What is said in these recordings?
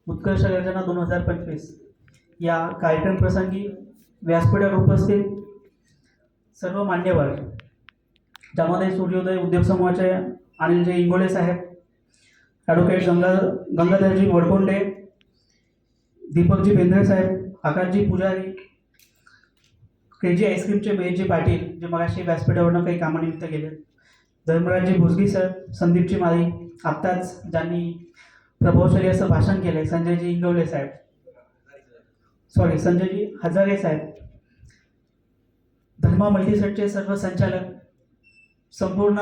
उत्कर्ष गर्जना 2025 या कार्यक्रम प्रसंगी व्यासपीठावर उपस्थित सर्व मान्यवर, ज्यामध्ये सूर्योदय उद्योग समूहाचे अनिलजी इंगोले साहेब, ॲडव्होकेट गंगाधरजी वडकोंडे, दीपकजी बेंद्रे साहेब, आकाशजी पुजारी, केजी आईस्क्रीमचे महेशजी पाटील जे मगाशी व्यासपीठावरनं काही कामानिमित्त गेले, धर्मराजजी भुजगी सर, संदीपजी माळी, आत्ताच ज्यांनी प्रभावशाली असं भाषण केलं संजयजी इंगवले साहेब, संजयजी हजारे साहेब, धर्मा मल्टीसेटचे सर्व संचालक, संपूर्ण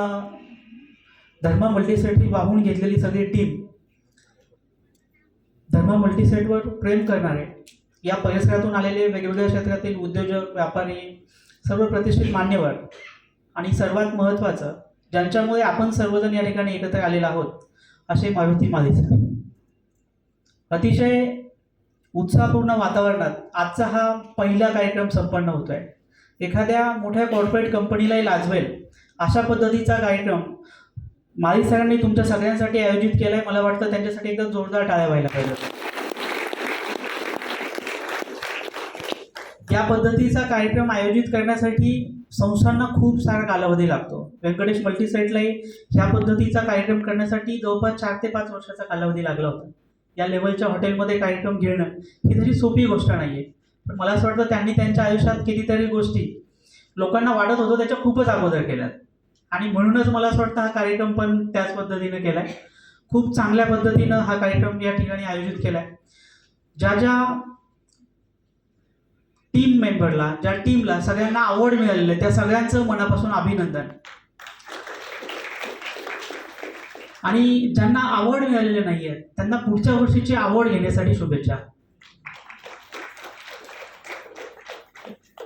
धर्मा मल्टीसेटची वाहून घेतलेली सगळी टीम, धर्मा मल्टीसेटवर प्रेम करणारे, या परिसरातून आलेले वेगवेगळ्या क्षेत्रातील उद्योजक, व्यापारी, सर्व प्रतिष्ठित मान्यवर आणि सर्वात महत्त्वाचं ज्यांच्यामुळे आपण सर्वजण या ठिकाणी एकत्र आलेलो आहोत असे मारुती माळी सर. अतिशय उत्साहपूर्ण वातावरणात आजचा हा पहिला कार्यक्रम संपन्न होतो आहे. एखाद्या मोठ्या कॉर्पोरेट कंपनीलाही लाजवेल अशा पद्धतीचा कार्यक्रम माळी सरांनी तुमच्या सगळ्यांसाठी आयोजित केला आहे. मला वाटतं त्यांच्यासाठी एकदम जोरदार टाळ्या व्हायला पाहिजे. या पद्धतीचा कार्यक्रम आयोजित करण्यासाठी संस्थांना खूप सारा कालावधी लागतो. व्यंकटेश मल्टीसेटलाही ह्या पद्धतीचा कार्यक्रम करण्यासाठी जवळपास 4 ते 5 वर्षाचा कालावधी लागला होता. या लेवलच्या हॉटेलमध्ये कार्यक्रम घेणं ही तशी सोपी गोष्ट नाही आहे. पण मला असं वाटतं त्यांनी त्यांच्या आयुष्यात कितीतरी गोष्टी लोकांना वाटत होतं त्याच्या खूपच अगोदर केल्यात आणि म्हणूनच मला असं वाटतं हा कार्यक्रम पण त्याच पद्धतीनं केला आहे. खूप चांगल्या पद्धतीनं हा कार्यक्रम या ठिकाणी आयोजित केला आहे. ज्या टीम मेंबरला, ज्या टीमला सगळ्यांना आवड मिळालेली आहे त्या सगळ्यांचं मनापासून अभिनंदन. आणि ज्यांना आवड मिळालेली नाही आहे त्यांना पुढच्या वर्षीची आवड घेण्यासाठी शुभेच्छा.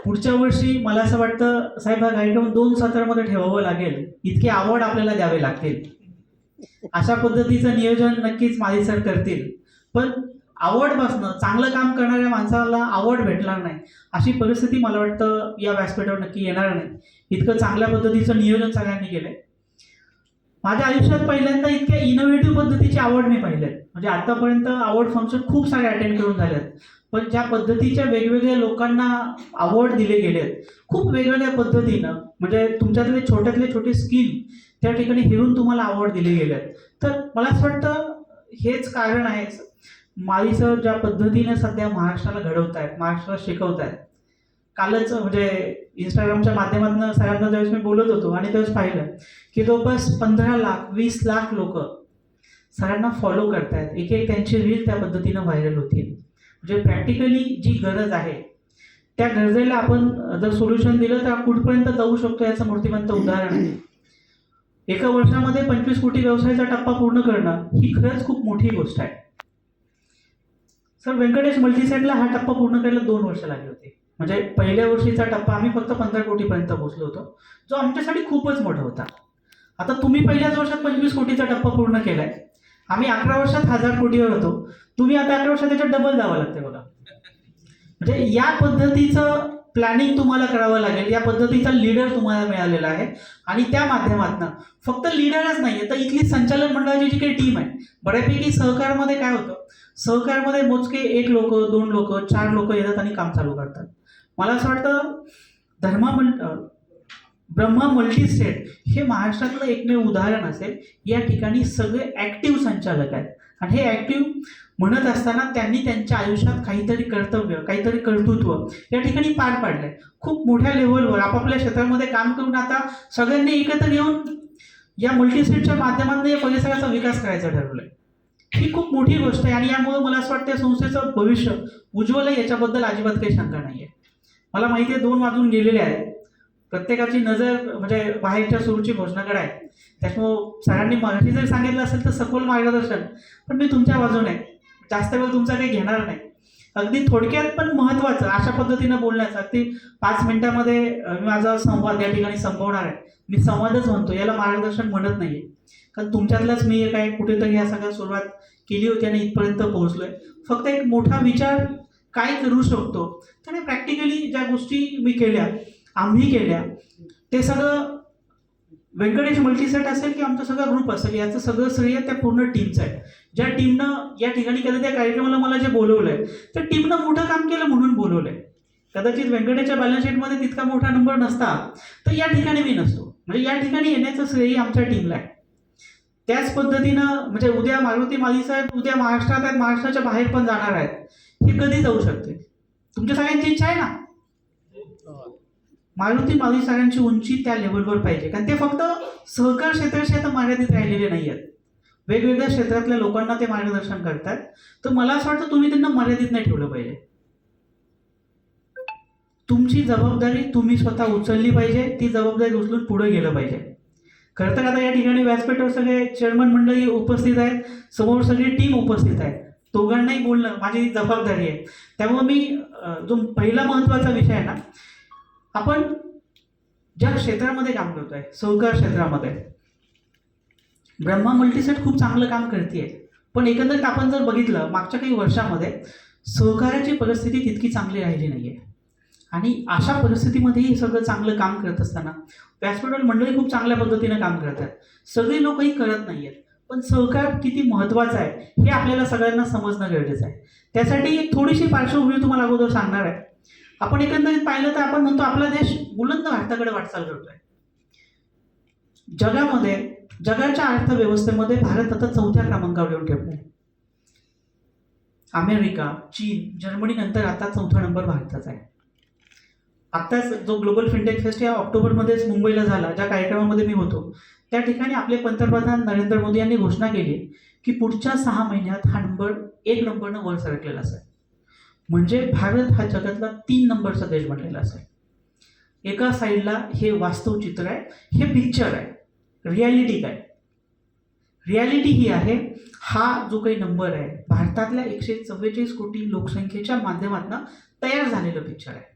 पुढच्या वर्षी मला असं वाटतं साहेब हा कार्यक्रम 2 सत्रामध्ये ठेवावं लागेल, इतकी आवड आपल्याला द्यावे लागतील. अशा पद्धतीचं नियोजन नक्कीच माळी सर करतील. पण आवडपासनं चांगलं काम करणाऱ्या माणसाला आवड भेटणार नाही अशी परिस्थिती मला वाटतं या व्यासपीठावर नक्की येणार नाही. इतकं चांगल्या पद्धतीचं नियोजन सगळ्यांनी केलं आहे. माझ्या आयुष्यात पहिल्यांदा इतक्या इनोव्हेटिव्ह पद्धतीची आवड मी पाहिल्यात. म्हणजे आतापर्यंत आवड फंक्शन खूप सारे अटेंड करून झालेत, पण ज्या पद्धतीच्या वेगवेगळ्या लोकांना आवड दिले गेलेत खूप वेगवेगळ्या पद्धतीनं, म्हणजे तुमच्यातले छोट्यातले छोटे स्किल त्या ठिकाणी हेरून तुम्हाला आवड दिली गेले. तर मला असं वाटतं हेच कारण आहे माळी सर ज्या पद्धतीने सध्या महाराष्ट्राला घडवत आहेत, महाराष्ट्राला शिकवत आहेत. कालच म्हणजे इंस्टाग्रामच्या माध्यमातून सरांना ज्यावेळेस मी बोलत होतो आणि त्यावेळेस पाहिलं की जवळपास 15 लाख 20 लाख लोक सरांना फॉलो करतायत. एक त्यांची रील त्या पद्धतीनं व्हायरल होतील. म्हणजे प्रॅक्टिकली जी गरज आहे त्या गरजेला आपण जर सोल्युशन दिलं तर कुठपर्यंत जाऊ शकतो याचं मूर्तिमंत उदाहरण आहे. एका वर्षामध्ये 25 कोटी व्यवसायाचा टप्पा पूर्ण करणं ही खरंच खूप मोठी गोष्ट आहे. सर व्यंकटेश मल्टीसेटला हा टप्पा पूर्ण करायला 2 वर्ष लागली होती. म्हणजे पहिल्या वर्षीचा टप्पा आम्ही फक्त 15 कोटीपर्यंत पोहोचलो होतो, जो आमच्यासाठी खूपच मोठा होता. आता तुम्ही पहिल्याच वर्षात 25 कोटीचा टप्पा पूर्ण केलाय. आम्ही 11 वर्षात 1000 कोटीवर होतो. तुम्ही आता 11 वर्षात त्याच्यात डबल जावं लागते बघा. म्हणजे या पद्धतीचं प्लॅनिंग तुम्हाला करावं लागेल. या पद्धतीचा लीडर तुम्हाला मिळालेला आहे आणि त्या माध्यमातून फक्त लीडरच नाही आहे तर इथली संचालक मंडळाची जी काही टीम आहे, बऱ्यापैकी सहकारमध्ये काय होतं, सहकारमध्ये मोजके 1 लोक 2 लोक 4 लोक येतात आणि काम चालू करतात. मला असं वाटतं ब्रह्मा मल्टीसेट हे महाराष्ट्रातलं एकमेव उदाहरण असेल. या ठिकाणी सगळे ॲक्टिव्ह संचालक आहेत आणि हे ॲक्टिव्ह म्हणत असताना त्यांनी त्यांच्या आयुष्यात काहीतरी कर्तव्य, काहीतरी कर्तृत्व या ठिकाणी पार पाडलंय. खूप मोठ्या लेव्हलवर आपापल्या क्षेत्रामध्ये काम करून आता सगळ्यांनी एकत्र येऊन या मल्टीसेटच्या माध्यमातून या परिसराचा विकास करायचा ठरवलंय. ही खूप मोठी गोष्ट आहे आणि यामुळे मला असं वाटतं संस्थेचं भविष्य उज्ज्वल आहे, याच्याबद्दल अजिबात काही शंका नाही आहे. मला माहिती आहे 2 वाजून गेलेले आहेत. प्रत्येकाची नजर म्हणजे बाहेरच्या सुरूची भोजनाकडे आहे. त्याच्यामुळं सरांनी मराठी जर सांगितलं असेल तर सखोल मार्गदर्शन, पण मी तुमच्या बाजूने जास्त वेळ तुमचा काही घेणार नाही. अगदी थोडक्यात पण महत्त्वाचं अशा पद्धतीनं बोलण्याचं. अगदी 5 मिनिटामध्ये मी माझा संवाद या ठिकाणी संपवणार आहे. मी संवादच म्हणतो, याला मार्गदर्शन म्हणत नाही आहे, कारण तुमच्यातलाच मी काय कुठेतरी ह्या सगळ्या सुरुवात केली होती आणि इथपर्यंत पोहोचलोय. फक्त एक मोठा विचार काय करू शकतो, तर प्रॅक्टिकली ज्या गोष्टी मी केल्या, आम्ही केल्या, ते सगळं व्यंकटेश मल्टीसेट असेल की आमचा सगळा ग्रुप असेल, याचं सगळं श्रेय त्या पूर्ण टीमचं आहे. ज्या टीमनं या ठिकाणी केलं, त्या कार्यक्रमाला मला जे बोलवलंय त्या टीमनं मोठं काम केलं म्हणून बोलवलंय. कदाचित व्यंकटेशच्या बॅलन्स शीटमध्ये तितका मोठा नंबर नसता तर या ठिकाणी मी नसतो. म्हणजे या ठिकाणी येण्याचं श्रेय आमच्या टीमला आहे. त्याच पद्धतीनं म्हणजे उद्या मारुती माली साहेब उद्या महाराष्ट्रात आहेत, महाराष्ट्राच्या बाहेर पण जाणार आहेत. हे कधी जाऊ शकते? तुमच्या सगळ्यांची इच्छा आहे ना? मारुती माली साहेबांची उंची त्या लेवलवर पाहिजे, कारण ते फक्त सहकार क्षेत्राशी आता मर्यादित राहिलेले नाही आहेत. वेगवेगळ्या क्षेत्रातल्या लोकांना ते मार्गदर्शन करतात. तर मला असं वाटतं तुम्ही त्यांना मर्यादित नाही ठेवलं पाहिजे. तुमची जबाबदारी तुम्ही स्वतः उचलली पाहिजे. ती जबाबदारी उचलून पुढे गेलं पाहिजे. खरं तर आता या ठिकाणी व्यासपीठावर सगळे चेअरमन मंडळी उपस्थित आहेत, समोर सगळी टीम उपस्थित आहे. दोघांनाही बोलणं माझी जबाबदारी आहे. त्यामुळे मी जो पहिला महत्त्वाचा विषय आहे ना, आपण ज्या क्षेत्रामध्ये काम करतोय सहकार क्षेत्रामध्ये ब्रह्मा मल्टीसेट खूप चांगलं काम करते. पण एकंदरीत आपण जर बघितलं मागच्या काही वर्षामध्ये सहकाराची परिस्थिती तितकी चांगली राहिली नाही आहे. आणि अशा परिस्थितीमध्येही हे सगळं चांगलं काम करत असताना व्यासपीठावर मंडळी खूप चांगल्या पद्धतीनं काम करतात. सगळी लोकही करत नाही आहेत. पण सहकार किती महत्त्वाचा आहे हे आपल्याला सगळ्यांना समजणं गरजेचं आहे. त्यासाठी एक थोडीशी पार्श्वभूमी तुम्हाला अगोदर सांगणार आहे. आपण एकंदरीत पाहिलं तर आपण म्हणतो आपला देश बुलंद भारताकडे वाटचाल करतोय. जगामध्ये जगाच्या अर्थव्यवस्थेमध्ये भारत आता 4थ्या क्रमांकावर येऊन ठेवलाय. अमेरिका, चीन, जर्मनी नंतर आता 4था नंबर भारताचा आहे. आत्ताच जो ग्लोबल फिनटेक फेस्ट या ऑक्टोबरमध्येच मुंबईला झाला, ज्या कार्यक्रमामध्ये मी होतो, त्या ठिकाणी आपले पंतप्रधान नरेंद्र मोदी यांनी घोषणा केली की पुढच्या 6 महिन्यात हा नंबर 1 नंबरनं वर सरकलेला असेल. म्हणजे भारत हा जगातला 3 नंबरचा देश बनलेला असेल. एका साईडला हे वास्तव चित्र आहे, हे पिक्चर आहे, रियालिटी काय? रियालिटी ही आहे, हा जो काही नंबर आहे भारतातल्या 144 कोटी लोकसंख्येच्या माध्यमातून तयार झालेलं पिक्चर आहे.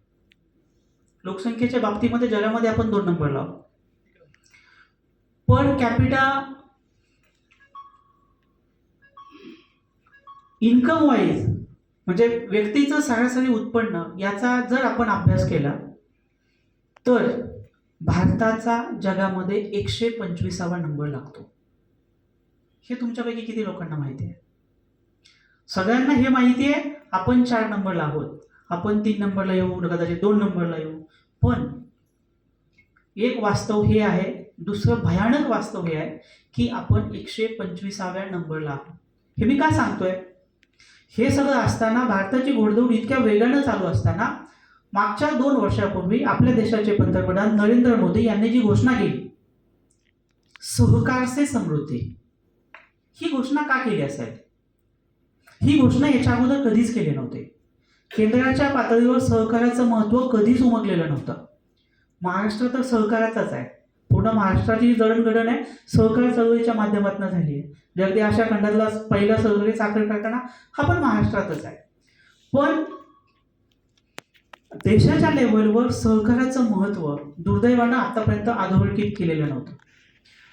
लोकसंख्येच्या बाबतीमध्ये जगामध्ये आपण 2 नंबर लावू. पर कॅपिटा इन्कम वाईज म्हणजे व्यक्तीचं सरासरी उत्पन्न याचा जर आपण अभ्यास केला तर भारताचा जगामध्ये 125वा नंबर लागतो. हे तुमच्यापैकी किती लोकांना माहिती आहे? सगळ्यांना हे माहिती आहे आपण 4 नंबरला आहोत, आपण 3 नंबरला येऊ, कदाचित 2 नंबरला येऊ. पण एक वास्तव हे आहे, दुसरं भयानक वास्तव हे आहे की आपण 125व्या नंबरला आहोत. हे मी का सांगतोय? हे सगळं असताना भारताची घोडदौड इतक्या वेगानं चालू असताना मागच्या 2 वर्षापूर्वी आपल्या देशाचे पंतप्रधान नरेंद्र मोदी यांनी जी घोषणा केली सहकार से समृद्धी, ही घोषणा का केली असेल? ही घोषणा याच्या अगोदर कधीच केली नव्हती. केंद्राच्या पातळीवर सहकाराचं महत्त्व कधीच उमगलेलं नव्हतं. महाराष्ट्र तर सहकाराचाच आहे. पूर्ण महाराष्ट्राची जडणघडण आहे सहकार चळवळीच्या माध्यमातून झाली आहे. अगदी आशिया खंडातला पहिला सहकारी साखर कारखाना हा पण महाराष्ट्रातच आहे. पण देशाच्या लेवलवर सहकाराचं महत्त्व दुर्दैवानं आतापर्यंत अधोरेखित केलेलं नव्हतं.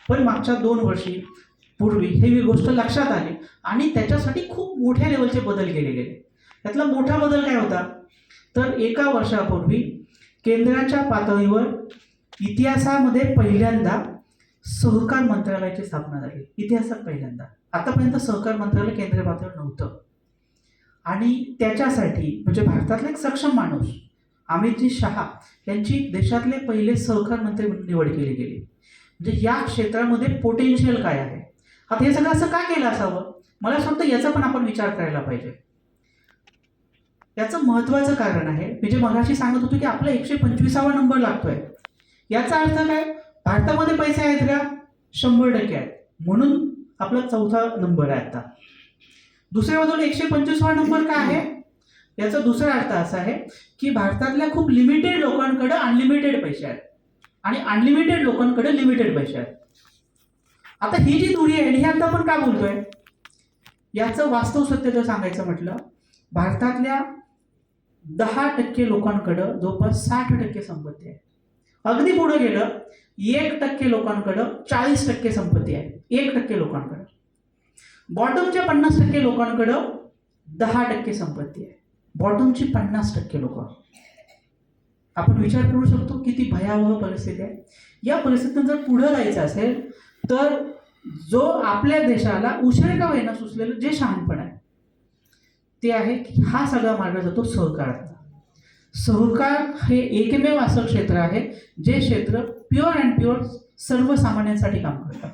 पण मागच्या 2 वर्षी पूर्वी ही गोष्ट लक्षात आली आणि त्याच्यासाठी खूप मोठ्या लेवलचे बदल केले गेले. त्यातला मोठा बदल काय होता तर एका वर्षापूर्वी केंद्राच्या पातळीवर इतिहासामध्ये पहिल्यांदा सहकार मंत्रालयाची स्थापना झाली. इतिहासात पहिल्यांदा. आतापर्यंत सहकार मंत्रालय केंद्रीय पातळीवर नव्हतं. आणि त्याच्यासाठी म्हणजे भारतातला एक सक्षम माणूस अमितजी शहा यांची देशातले पहिले सहकार मंत्री म्हणून निवड केली गेली. म्हणजे या क्षेत्रामध्ये पोटेन्शियल काय आहे? आता हे सगळं असं का केलं असावं? मला असं वाटतं याचा पण आपण विचार करायला पाहिजे. याचं महत्त्वाचं कारण आहे, मी जे मगाशी सांगत होतो की आपला 125वा नंबर लागतोय. याचा अर्थ काय? भारतामध्ये पैसे आहेत का? 100% आहेत, म्हणून आपला 4था नंबर आहे आता. दुसऱ्या बाजूला 125वा नंबर का आहे? याचा दुसरा अर्थ असा आहे की भारतातल्या खूप लिमिटेड लोकांकडे अनलिमिटेड पैसे आहेत आणि अनलिमिटेड लोकांकडे लिमिटेड पैसे आहेत. आता ही जी दुरी आहे, हे आता आपण का बोलतोय? याचं वास्तव सत्य जर सांगायचं म्हटलं, भारतातल्या 10% लोकांकडं जवळपास 60% संपत्ती आहे. अगदी पुढे गेलं 1% लोकांकडं 40% संपत्ती आहे. 1% लोकांकडं. बॉटमच्या 50% लोकांकडं 10% संपत्ती आहे. बॉटमची 50% लोक. आपण विचार करू शकतो किती भयावह परिस्थिती आहे. या परिस्थितीतून जर पुढे जायचं असेल तर जो आपल्या देशाला उशीर का होईना सुचलेलं जे शहाणपण आहे ते आहे की हा सगळा मार्ग जातो सहकाराचा. सहकार हे एकमेव असं क्षेत्र आहे जे क्षेत्र प्युअर अँड प्युअर सर्वसामान्यांसाठी काम करतं.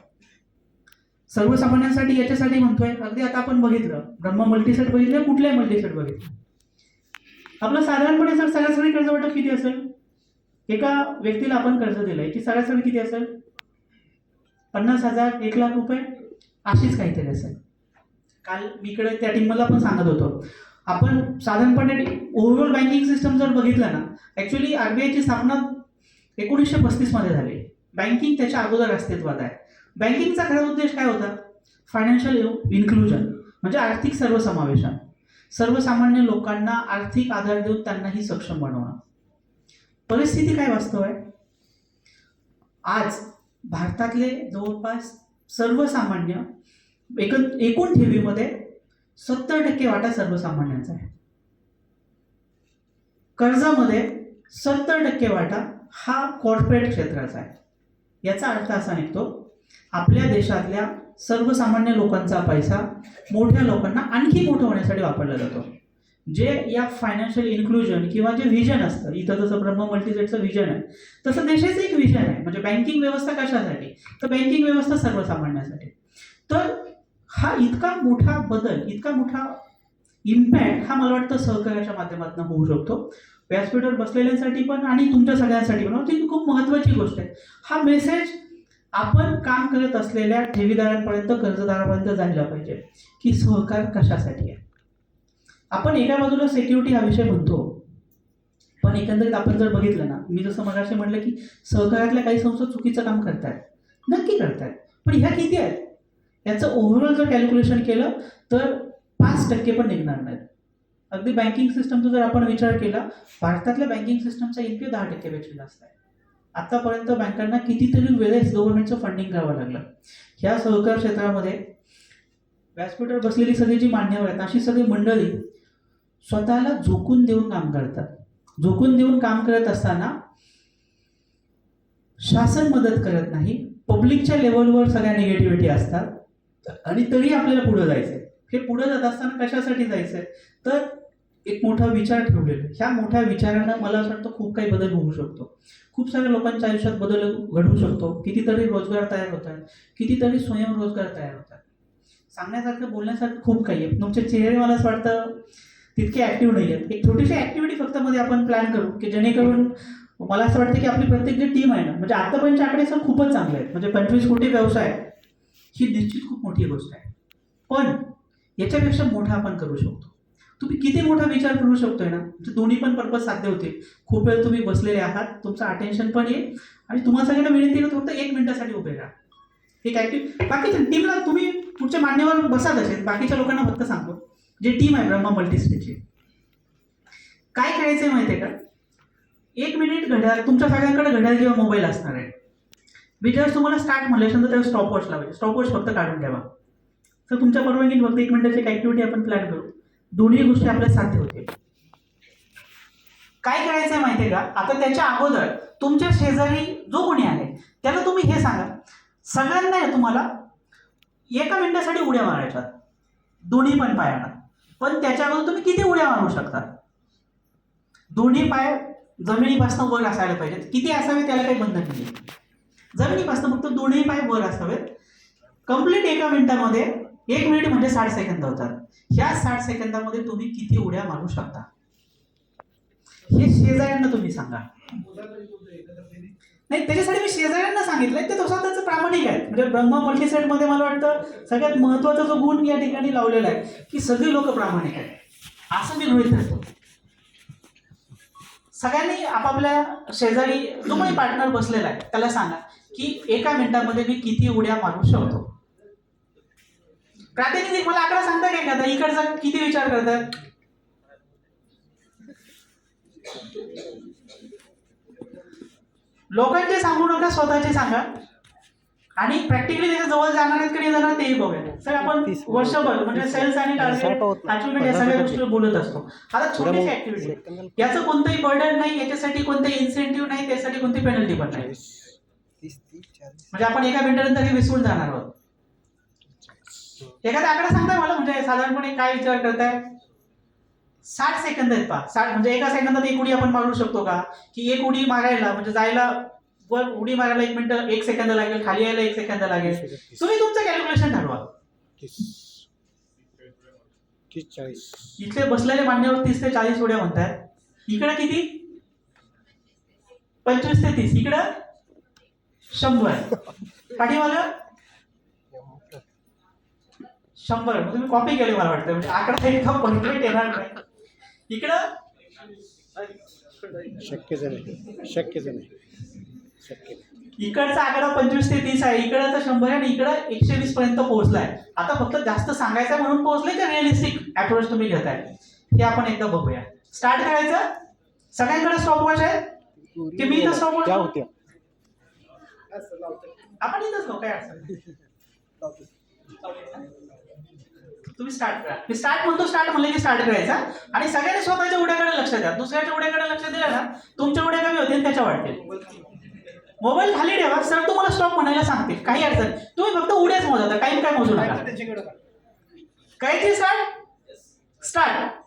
सर्वसामान्यांसाठी याच्यासाठी म्हणतोय, अगदी आता आपण बघितलं ब्रह्म मल्टीसेट बघितलं, कुठल्याही मल्टीसेट बघितलं, आपलं साधारणपणे सर सरासरी कर्ज वाटप किती असेल? एका व्यक्तीला आपण कर्ज दिलंय की सरासरी किती असेल? 50,000 1,00,000 रुपये अशीच काहीतरी असेल. काल मी इकडे त्या टीमला पण सांगत होतो, आपण साधारणपणे ओव्हरऑल बँकिंग सिस्टम जर बघितलं ना, ॲक्च्युली आरबीआयची स्थापना 1935 मध्ये झाली. बँकिंग त्याच्या अगोदर अस्तित्वात आहे. बँकिंगचा खरा उद्देश काय होता? फायनान्शियल इन्क्लुजन, म्हणजे आर्थिक सर्वसमावेशन. सर्वसामान्य लोकांना आर्थिक आधार देऊन त्यांनाही सक्षम बनवणं. परिस्थिती काय वास्तव आहे? आज भारतातले जवळपास सर्वसामान्य एकूण ठेवीमध्ये 70% वाटा सर्वसामान्यांचा आहे. कर्जामध्ये 70% वाटा हा कॉर्पोरेट क्षेत्राचा आहे. याचा अर्थ असा निघतो, आपल्या देशातल्या सर्वसामान्य लोकांचा पैसा मोठ्या लोकांना आणखी मोठं होण्यासाठी वापरला जातो. जे या फायनान्शियल इन्क्लुजन किंवा जे व्हिजन असतं, इथं जसं ब्रह्म मल्टीसेटचं व्हिजन आहे तसं देशाचं एक व्हिजन आहे. म्हणजे बँकिंग व्यवस्था कशासाठी? तर बँकिंग व्यवस्था सर्वसामान्यांसाठी. तर हा इतका मोठा बदल, इतका मोठा इम्पॅक्ट हा मला वाटतं सहकार्याच्या माध्यमातून होऊ शकतो. व्यासपीठावर बसलेल्यांसाठी पण आणि तुमच्या सगळ्यांसाठी पण ती खूप महत्त्वाची गोष्ट आहे. हा मेसेज आपण काम करत असलेल्या ठेवीदारांपर्यंत, कर्जदारांपर्यंत जायला पाहिजे की सहकार कशासाठी आहे. आपण एका बाजूला सिक्युरिटी हा विषय म्हणतो, पण एकंदरीत आपण जर बघितलं ना, मी जसं मगाशी म्हटलं की सहकारातल्या काही संस्था चुकीचं काम करतायत, नक्की करतायत, पण ह्या किती आहेत याचं ओव्हरऑल जर कॅल्क्युलेशन केलं तर 5% पण निघणार नाहीत. अगदी बँकिंग सिस्टमचा जर आपण विचार केला, भारतातल्या बँकिंग सिस्टमचा एनपीए 10% पेक्षा जास्त आहे. आतापर्यंत बँकांना कितीतरी वेळेस गव्हर्नमेंटचं फंडिंग करावं लागलं. ह्या सहकार क्षेत्रामध्ये व्यासपीठावर बसलेली सगळी जी मान्यवर आहेत अशी सगळी मंडळी स्वतःला झोकून देऊन काम करतात. झोकून देऊन काम करत असताना शासन मदत करत नाही, पब्लिकच्या लेवलवर सगळ्या निगेटिव्हिटी असतात आणि तरी आपल्याला पुढे जायचंय. हे पुढे जात असताना कशासाठी जायचंय? तर एक मोठा विचार ठेवलेला. ह्या मोठ्या विचारानं मला असं वाटतं खूप काही बदल होऊ शकतो. खूप साऱ्या लोकांच्या आयुष्यात बदल घडू शकतो. कितीतरी रोजगार तयार होतात, कितीतरी स्वयंरोजगार तयार होतात. सांगण्यासारखं, बोलण्यासारखं खूप काही आहे. तुमचे चेहरे मला असं वाटतं तितके ॲक्टिव्ह नाही आहेत. एक छोटीशी ॲक्टिव्हिटी फक्त मध्ये आपण प्लॅन करू की जेणेकरून मला असं वाटतं की आपली प्रत्येक जी टीम आहे ना, म्हणजे आतापर्यंतचे आकडे सर खूपच चांगले आहेत. म्हणजे 25 कोटी व्यवसाय ही निश्चित खूप मोठी गोष्ट आहे, पण याच्यापेक्षा मोठा आपण करू शकतो. तुम्ही किती मोठा विचार करू शकतोय ना, म्हणजे दोन्ही पण पर्पज साध्य होतील. खूप वेळ तुम्ही बसलेले आहात, तुमचं अटेन्शन पण येईल आणि तुम्हाला सगळ्यांना विनंती करतो फक्त 1 मिनिटासाठी उभे राहा. एक ॲक्टिव्ह बाकीच्या टीमला तुम्ही पुढच्या मान्यवर बसा तसेच, बाकीच्या लोकांना फक्त सांगतो जे टीम आहे ब्रह्मा मल्टीस्पेसची काय करायचंय माहिती आहे का? 1 मिनिट घड्याळ, तुमच्या सगळ्यांकडे घड्याळ किंवा मोबाईल असणार आहे. मी जर तुम्हाला स्टार्ट म्हटल्यानंतर त्याला स्टॉपवॉच लावायचे. स्टॉपवॉच फक्त काढून ठेवा. तर तुमच्या परवानगीने फक्त 1 मिनिटाची एक ॲक्टिव्हिटी आपण प्लॅन करू. दोन्ही गोष्टी आपल्या साध्य होतील. काय करायचंय माहितीये का? आता त्याच्या अगोदर तुमच्या शेजारी जो कोणी आहे त्याला तुम्ही हे सांगा, सगळ्यांना तुम्हाला 1 मिनिटासाठी उड्या मारायच्या दोन्ही पण पायाला. पण त्याच्या अगोदर तुम्ही किती उड्या मारू शकता? दोन्ही पाय जमिनीपासून वर असायला पाहिजेत. किती असावे त्याला काही बंधन नाही. जमिनीपासून फक्त दोन्ही पाय वर असावेत. कंप्लीट 1 मिनिटामध्ये, 1 मिनिट म्हणजे 60 सेकंद होतात. ह्या 60 सेकंदामध्ये तुम्ही किती उड्या मारू शकता हे शेजाऱ्यांना तुम्ही सांगा. नाही, त्याच्यासाठी मी शेजाऱ्यांना सांगितलंय, ते तसं त्याचं प्रामाणिक आहे. म्हणजे ब्रह्मा मल्टीसेटमध्ये मला वाटतं सगळ्यात महत्त्वाचा जो गुण या ठिकाणी लावलेला आहे की सगळी लोक प्रामाणिक आहेत, असं मी गृहीत धरतो. सगळ्यांनी आपापल्या शेजारी जो कोणी पार्टनर बसलेला आहे त्याला सांगा की 1 मिनिटामध्ये मी किती उड्या मारू शकतो. प्रातिनिधिक मला आकडा सांगता काय का? इकडचा किती विचार करतात? लोकांचे सांगू नका, स्वतःचे सांगा. आणि प्रॅक्टिकली त्याच्या जवळ जाणार आहेत की नाही जाणार तेही बघूया. सर आपण वर्षभर म्हणजे सेल्स आणि टार्गेट अचिव्हमेंट या सगळ्या गोष्टी बोलत असतो. आता छोटीशी ऍक्टिव्हिटी, याचं कोणतंही बर्डन नाही, याच्यासाठी कोणतेही इन्सेंटिव्ह नाही, त्यासाठी कोणती पेनल्टी पण नाही. म्हणजे आपण एका मिनिटानंतर हे विसरून जाणार आहोत. एखादा आकडा सांगताय मला, म्हणजे साधारणपणे काय विचार करताय? 60 सेकंद आहेत पहा. 60 म्हणजे एका सेकंदात एक उडी आपण मारू शकतो का? की एक उडी मारायला म्हणजे जायला वर उडी मारायला 1 मिनिट 1 सेकंद लागेल, खाली यायला 1 सेकंद लागेल. तुम्ही तुमचं कॅल्क्युलेशन ठरवा. 30-40 इथले बसलेले मान्यवर 30 ते 40 उड्या म्हणतात. इकडे किती? 25 ते 30. इकडं 100. पाठीमागं 100. तुम्ही कॉपी केली मला वाटतं, म्हणजे आकडा एकदम परफेक्ट येणार नाही. इकडं शक्यच नाही. इकडचा आकडा 25 ते 30 आहे, इकडचा 100 आहे आणि इकडं 120 पर्यंत पोहोचलाय. आता फक्त जास्त सांगायचं म्हणून पोहोचले की रिअलिस्टिक अप्रोच तुम्ही घेताय हे आपण एकदा बघूया. स्टार्ट करायचं. सगळ्यांकडे स्टॉप वॉच आहे की मी इथं स्टॉप वॉच होत्या आपण इथंच हो, काय अडचण नाही. तुम्ही स्टार्ट करा. मी स्टार्ट म्हणतो, स्टार्ट म्हणलं की स्टार्ट करायचा आणि सगळ्यांनी स्वतःच्या उड्याकडे लक्ष द्या. दुसऱ्याच्या उड्याकडे लक्ष दिलं ना, तुमच्या उड्या कमी होतील, त्याच्या वाढतील. मोबाईल खाली ठेवा. सर तुम्हाला स्टॉप म्हणायला सांगतील, काही अडचण. तुम्ही फक्त उड्याच मोजा, टाइम काय मोजू नका. काय स्टार्ट.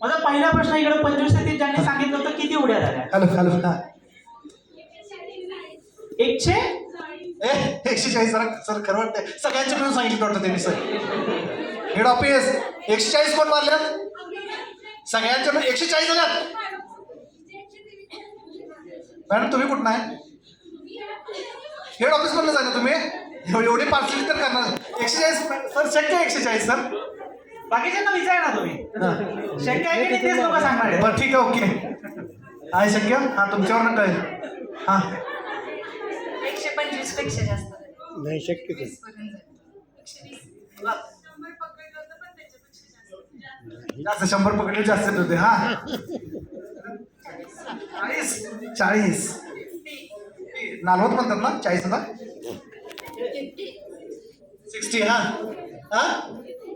माझा पहिला प्रश्न इकडे 25 ते 30 ज्यांनी सांगितलं होतं किती उड्या झाल्या? 140 सर खरं वाटतंय. सगळ्यांचे मिळून सांगितलं वाटतं त्यांनी. सर हेड ऑफिस 140 कोण मारल्यात? सगळ्यांचे मिळून 140 झाल्यात. मॅडम तुम्ही कुठं आहे? हेड ऑफिस मधलं जाय ना तुम्ही. एवढे पार्सली तर करणार. 140 सर शक्य आहे. 140 सर. बाकीच्यांना विचारा ना तुम्ही, शक्य आहे की तेच लोक सांगणार आहे. बरं ठीक आहे, ओके. आहे शक्य? हां तुमच्यावर कळेल. हां 125 पेक्षा जास्त नाही शक्यच. जास्त 100 पकडले जास्त होते. हां 40 नालवत म्हणतात ना 40ला 60. हां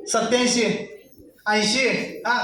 87 80. हां